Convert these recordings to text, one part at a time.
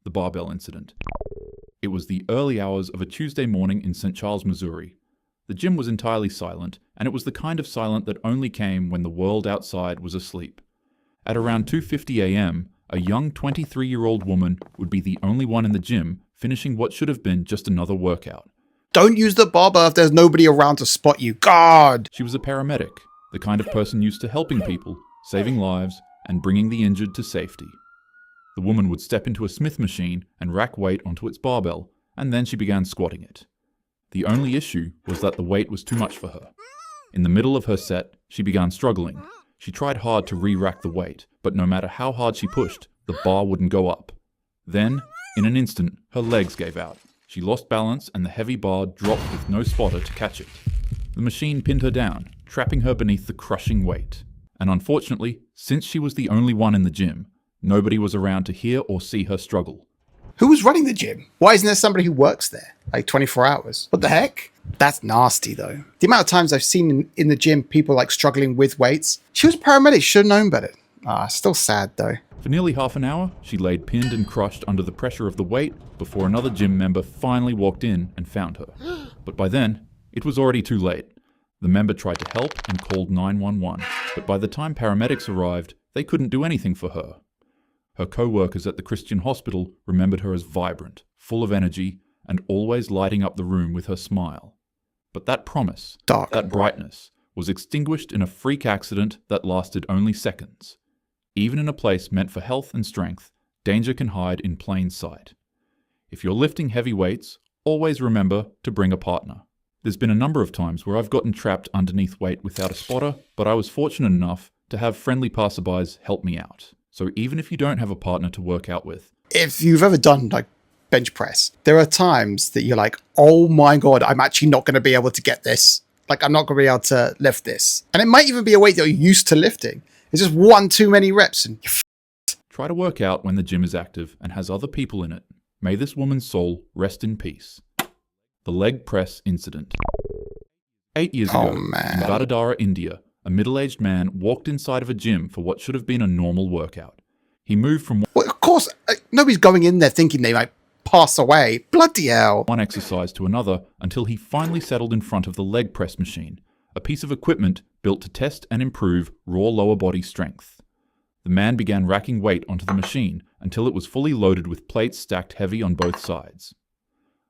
the barbell incident. It was the early hours of a Tuesday morning in St. Charles, Missouri. The gym was entirely silent, and it was the kind of silent that only came when the world outside was asleep. At around 2:50 a.m., a young 23-year-old woman would be the only one in the gym finishing what should have been just another workout. Don't use the barbell if there's nobody around to spot you. God! She was a paramedic, the kind of person used to helping people, saving lives, and bringing the injured to safety. The woman would step into a Smith machine and rack weight onto its barbell, and then she began squatting it. The only issue was that the weight was too much for her. In the middle of her set, she began struggling. She tried hard to re-rack the weight, but no matter how hard she pushed, the bar wouldn't go up. Then, in an instant, her legs gave out. She lost balance and the heavy bar dropped with no spotter to catch it. The machine pinned her down, trapping her beneath the crushing weight. And unfortunately, since she was the only one in the gym, nobody was around to hear or see her struggle. Who was running the gym? Why isn't there somebody who works there? Like 24 hours? What the heck? That's nasty though. The amount of times I've seen in the gym people like struggling with weights. She was a paramedic, should have known better. Still sad though. For nearly half an hour, she laid pinned and crushed under the pressure of the weight before another gym member finally walked in and found her. But by then, it was already too late. The member tried to help and called 911, but by the time paramedics arrived, they couldn't do anything for her. Her co-workers at the Christian hospital remembered her as vibrant, full of energy, and always lighting up the room with her smile. But that promise, that brightness, was extinguished in a freak accident that lasted only seconds. Even in a place meant for health and strength, danger can hide in plain sight. If you're lifting heavy weights, always remember to bring a partner. There's been a number of times where I've gotten trapped underneath weight without a spotter, but I was fortunate enough to have friendly passerbys help me out. So even if you don't have a partner to work out with, if you've ever done like bench press, there are times that you're like, oh my God, I'm actually not going to be able to get this. Like, I'm not going to be able to lift this. And it might even be a weight that you're used to lifting. It's just one too many reps and you're try to work out when the gym is active and has other people in it. May this woman's soul rest in peace. The leg press incident. 8 years ago, in Vadodara, India, a middle-aged man walked inside of a gym for what should have been a normal workout. He moved from of course, nobody's going in there thinking they might pass away. Bloody hell. One exercise to another until he finally settled in front of the leg press machine, a piece of equipment built to test and improve raw lower body strength. The man began racking weight onto the machine until it was fully loaded with plates stacked heavy on both sides.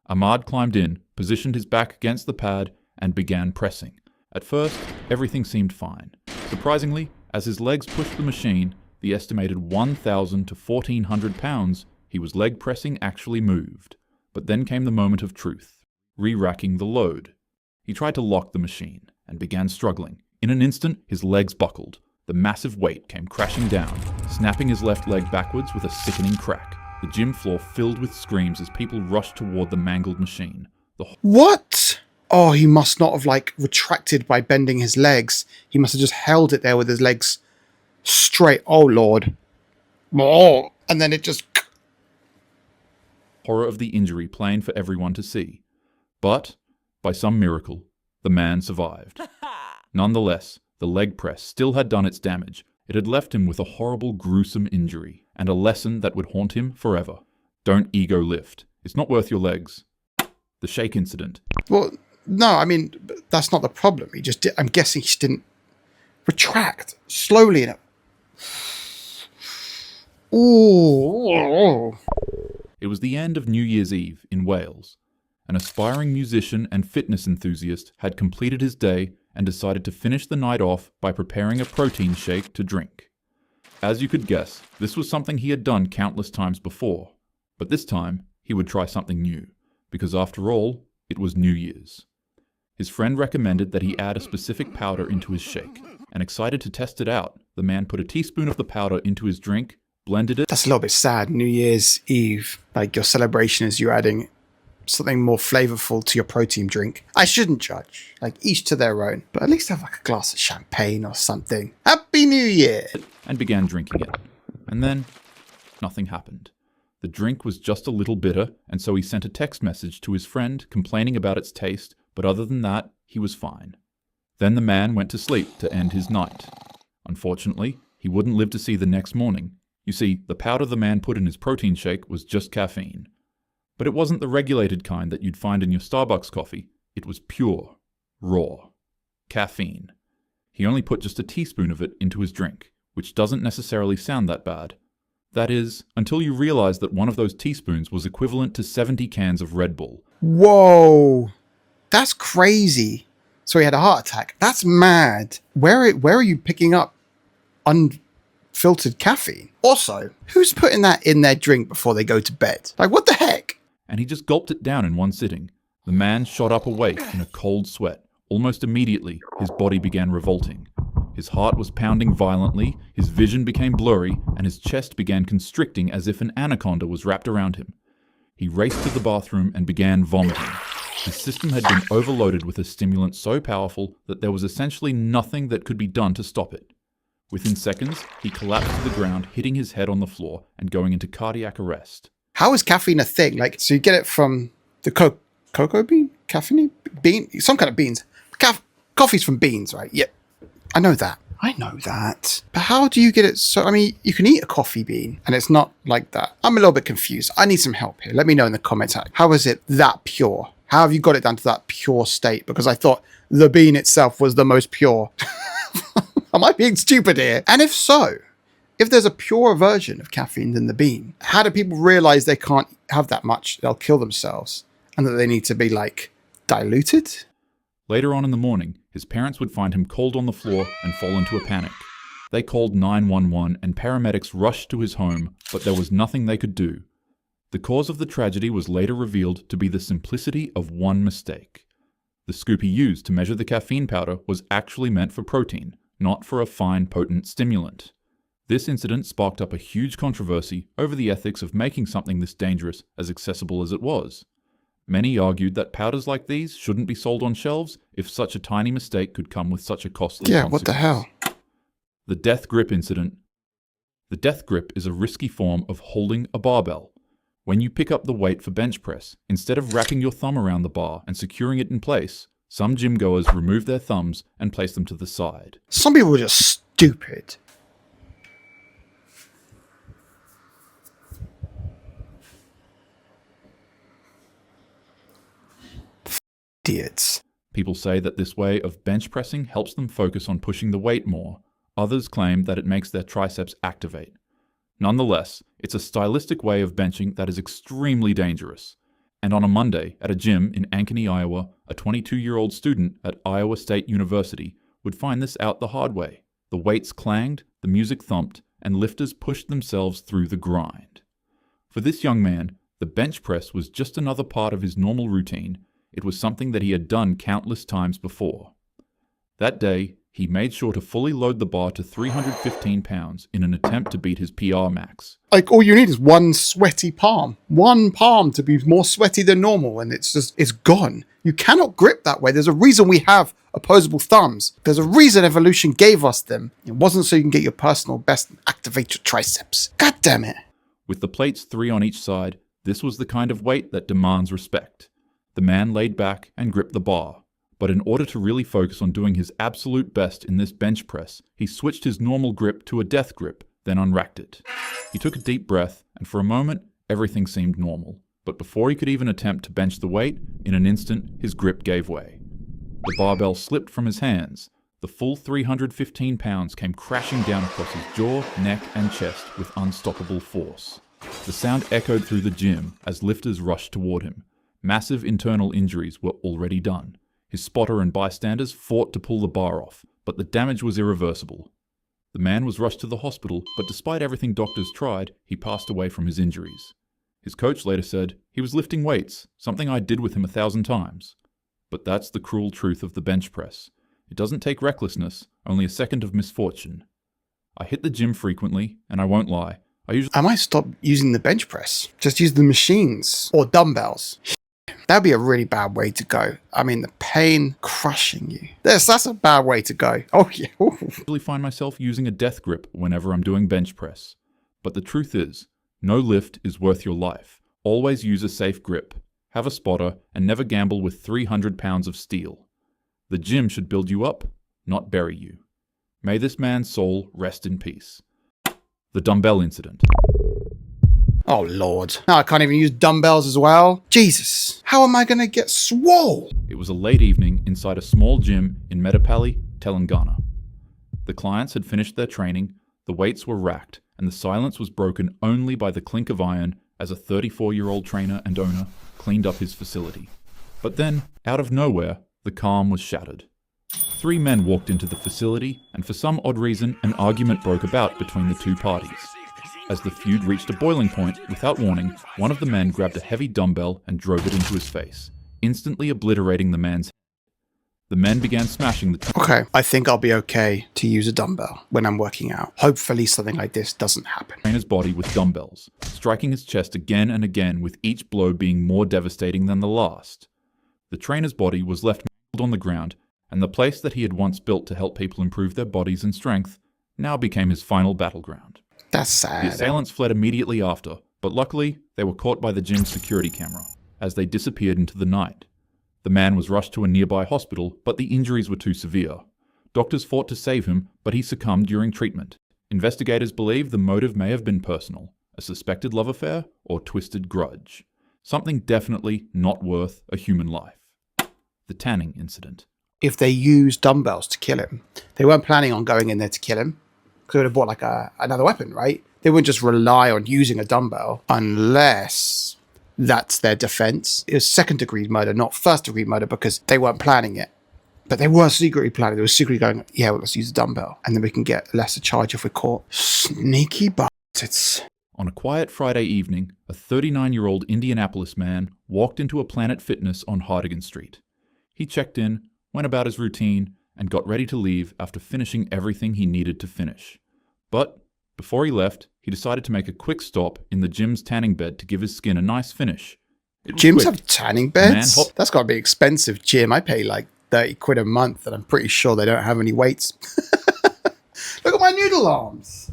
Ahmad climbed in, positioned his back against the pad, and began pressing. At first, everything seemed fine. Surprisingly, as his legs pushed the machine, the estimated 1,000 to 1,400 pounds he was leg pressing actually moved. But then came the moment of truth, re-racking the load. He tried to lock the machine and began struggling. In an instant, his legs buckled. The massive weight came crashing down, snapping his left leg backwards with a sickening crack. The gym floor filled with screams as people rushed toward the mangled machine. What? Oh, he must not have like retracted by bending his legs. He must have just held it there with his legs straight. Oh, Lord. Oh. And then it just... Horror of the injury plain for everyone to see. But, by some miracle, the man survived. Nonetheless, the leg press still had done its damage. It had left him with a horrible, gruesome injury, and a lesson that would haunt him forever. Don't ego lift. It's not worth your legs. The shake incident. Well, no, I mean, that's not the problem. He just I'm guessing he just didn't retract slowly enough. Ooh. It was the end of New Year's Eve in Wales. An aspiring musician and fitness enthusiast had completed his day and decided to finish the night off by preparing a protein shake to drink. As you could guess, this was something he had done countless times before, but this time he would try something new, because after all, it was New Year's. His friend recommended that he add a specific powder into his shake, and excited to test it out, the man put a teaspoon of the powder into his drink, blended it. That's a little bit sad, New Year's Eve, like your celebration is you adding something more flavorful to your protein drink. I shouldn't judge, like each to their own, but at least have like a glass of champagne or something. Happy New Year! And began drinking it. And then, nothing happened. The drink was just a little bitter, and so he sent a text message to his friend complaining about its taste, but other than that, he was fine. Then the man went to sleep to end his night. Unfortunately, he wouldn't live to see the next morning. You see, the powder the man put in his protein shake was just caffeine. But it wasn't the regulated kind that you'd find in your Starbucks coffee. It was pure, raw caffeine. He only put just a teaspoon of it into his drink, which doesn't necessarily sound that bad. That is, until you realize that one of those teaspoons was equivalent to 70 cans of Red Bull. Whoa, that's crazy. So he had a heart attack. That's mad. Where are you picking up unfiltered caffeine? Also, who's putting that in their drink before they go to bed? Like, what the heck? And he just gulped it down in one sitting. The man shot up awake in a cold sweat. Almost immediately, his body began revolting. His heart was pounding violently, his vision became blurry, and his chest began constricting as if an anaconda was wrapped around him. He raced to the bathroom and began vomiting. His system had been overloaded with a stimulant so powerful that there was essentially nothing that could be done to stop it. Within seconds, he collapsed to the ground, hitting his head on the floor and going into cardiac arrest. How is caffeine a thing? Like, so you get it from the cocoa bean? Caffeine? Bean? Some kind of beans. Coffee's from beans, right? Yep. I know that. But how do you get it? So, I mean, you can eat a coffee bean and it's not like that. I'm a little bit confused. I need some help here. Let me know in the comments. How is it that pure? How have you got it down to that pure state? Because I thought the bean itself was the most pure. Am I being stupid here? And if so, if there's a purer version of caffeine than the bean, how do people realize they can't have that much? They'll kill themselves and that they need to be like diluted? Later on in the morning, his parents would find him cold on the floor and fall into a panic. They called 911 and paramedics rushed to his home, but there was nothing they could do. The cause of the tragedy was later revealed to be the simplicity of one mistake. The scoop he used to measure the caffeine powder was actually meant for protein, not for a fine, potent stimulant. This incident sparked up a huge controversy over the ethics of making something this dangerous as accessible as it was. Many argued that powders like these shouldn't be sold on shelves if such a tiny mistake could come with such a costly consequence. What the hell? The death grip incident. The death grip is a risky form of holding a barbell. When you pick up the weight for bench press, instead of wrapping your thumb around the bar and securing it in place, some gym goers remove their thumbs and place them to the side. Some people are just stupid. Idiots. People say that this way of bench pressing helps them focus on pushing the weight more. Others claim that it makes their triceps activate. Nonetheless, it's a stylistic way of benching that is extremely dangerous. And on a Monday, at a gym in Ankeny, Iowa, a 22-year-old student at Iowa State University would find this out the hard way. The weights clanged, the music thumped, and lifters pushed themselves through the grind. For this young man, the bench press was just another part of his normal routine. It was something that he had done countless times before. That day, he made sure to fully load the bar to 315 pounds in an attempt to beat his PR max. Like, all you need is one sweaty palm. One palm to be more sweaty than normal, and it's gone. You cannot grip that way. There's a reason we have opposable thumbs. There's a reason evolution gave us them. It wasn't so you can get your personal best and activate your triceps. God damn it. With the plates 3 on each side, this was the kind of weight that demands respect. The man laid back and gripped the bar, but in order to really focus on doing his absolute best in this bench press, he switched his normal grip to a death grip, then unracked it. He took a deep breath, and for a moment, everything seemed normal. But before he could even attempt to bench the weight, in an instant, his grip gave way. The barbell slipped from his hands. The full 315 pounds came crashing down across his jaw, neck, and chest with unstoppable force. The sound echoed through the gym as lifters rushed toward him. Massive internal injuries were already done. His spotter and bystanders fought to pull the bar off, but the damage was irreversible. The man was rushed to the hospital, but despite everything doctors tried, he passed away from his injuries. His coach later said, "He was lifting weights, something I did with him 1,000 times. But that's the cruel truth of the bench press. It doesn't take recklessness, only a second of misfortune. I hit the gym frequently, and I won't lie. I might stop using the bench press. Just use the machines or dumbbells. That'd be a really bad way to go. I mean, the pain crushing you. That's a bad way to go. Oh, yeah. I usually find myself using a death grip whenever I'm doing bench press. But the truth is, no lift is worth your life. Always use a safe grip. Have a spotter, and never gamble with 300 pounds of steel. The gym should build you up, not bury you. May this man's soul rest in peace." The dumbbell incident. Oh, Lord. Now I can't even use dumbbells as well. Jesus. How am I going to get swole? It was a late evening inside a small gym in Medapalli, Telangana. The clients had finished their training, the weights were racked, and the silence was broken only by the clink of iron as a 34-year-old trainer and owner cleaned up his facility. But then, out of nowhere, the calm was shattered. 3 men walked into the facility, and for some odd reason, an argument broke about between the two parties. As the feud reached a boiling point, without warning, one of the men grabbed a heavy dumbbell and drove it into his face, instantly obliterating the man's head. The men began smashing the Okay, I think I'll be okay to use a dumbbell when I'm working out. Hopefully something like this doesn't happen. trainer's body with dumbbells, striking his chest again and again, with each blow being more devastating than the last. The trainer's body was left mangled on the ground, and the place that he had once built to help people improve their bodies and strength now became his final battleground. That's sad. The assailants fled immediately after, but luckily they were caught by the gym's security camera as they disappeared into the night. The man was rushed to a nearby hospital, but the injuries were too severe. Doctors fought to save him, but he succumbed during treatment. Investigators believe the motive may have been personal, a suspected love affair, or twisted grudge. Something definitely not worth a human life. The tanning incident. If they used dumbbells to kill him, they weren't planning on going in there to kill him. Because they would have bought like another weapon, right? They wouldn't just rely on using a dumbbell unless that's their defense. It was second-degree murder, not first-degree murder, because they weren't planning it. But they were secretly planning. They were secretly going, yeah, well, let's use a dumbbell. And then we can get a lesser charge if we're caught. Sneaky bastards. On a quiet Friday evening, a 39-year-old Indianapolis man walked into a Planet Fitness on Hardigan Street. He checked in, went about his routine, and got ready to leave after finishing everything he needed to finish. But before he left, he decided to make a quick stop in the gym's tanning bed to give his skin a nice finish. Gyms have tanning beds? That's got to be expensive, gym. I pay like 30 quid a month, and I'm pretty sure they don't have any weights. Look at my noodle arms.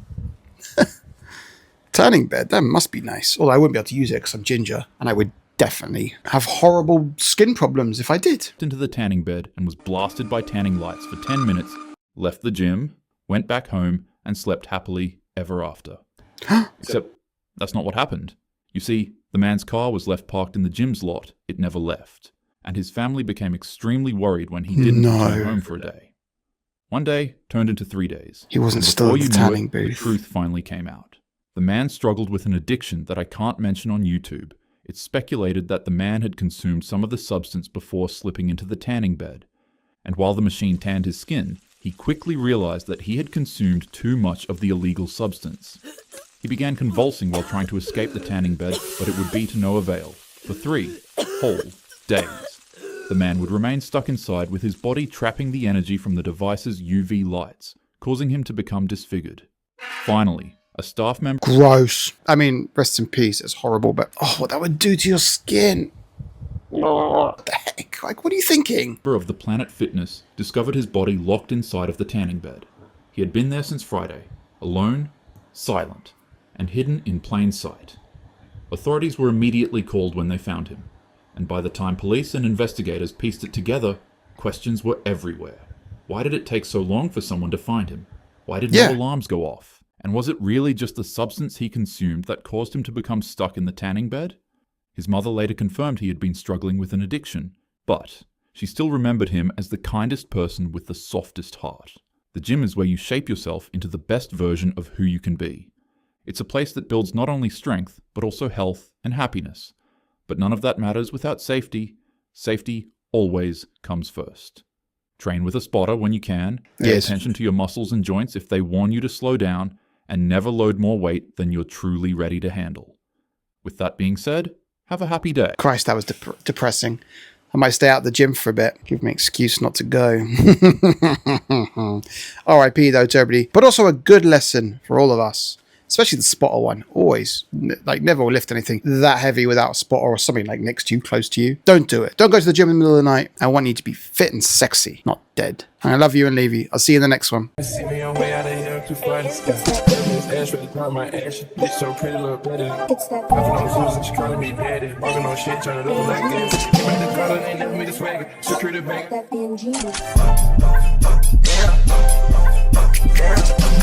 Tanning bed, that must be nice. Although I wouldn't be able to use it because I'm ginger, and I would definitely have horrible skin problems if I did. Into the tanning bed and was blasted by tanning lights for 10 minutes, left the gym, went back home, and slept happily ever after. Except that's not what happened. You see, the man's car was left parked in the gym's lot it never left, and his family became extremely worried when he didn't return home for a day. One day turned into 3 days. He wasn't still in the tanning booth. The truth finally came out. The man struggled with an addiction that I can't mention on YouTube. It's speculated that the man had consumed some of the substance before slipping into the tanning bed. And while the machine tanned his skin, he quickly realized that he had consumed too much of the illegal substance. He began convulsing while trying to escape the tanning bed, but it would be to no avail. For 3 whole days, the man would remain stuck inside with his body trapping the energy from the device's UV lights, causing him to become disfigured. Finally, a staff member... Gross. I mean, rest in peace. It's horrible, but what that would do to your skin. What the heck? Like, what are you thinking? ...of the Planet Fitness discovered his body locked inside of the tanning bed. He had been there since Friday, alone, silent, and hidden in plain sight. Authorities were immediately called when they found him, and by the time police and investigators pieced it together, questions were everywhere. Why did it take so long for someone to find him? Why did no alarms go off? And was it really just the substance he consumed that caused him to become stuck in the tanning bed? His mother later confirmed he had been struggling with an addiction, but she still remembered him as the kindest person with the softest heart. The gym is where you shape yourself into the best version of who you can be. It's a place that builds not only strength, but also health and happiness. But none of that matters without safety. Safety always comes first. Train with a spotter when you can. Pay attention to your muscles and joints if they warn you to slow down, and never load more weight than you're truly ready to handle. With that being said, have a happy day. Christ, that was depressing. I might stay out of the gym for a bit. Give me an excuse not to go. R.I.P. though to everybody. But also a good lesson for all of us. Especially the spotter one. Always. Like, never lift anything that heavy without a spotter or something like next to you, close to you. Don't do it. Don't go to the gym in the middle of the night. I want you to be fit and sexy, not dead. And I love you and leave you. I'll see you in the next one. It's that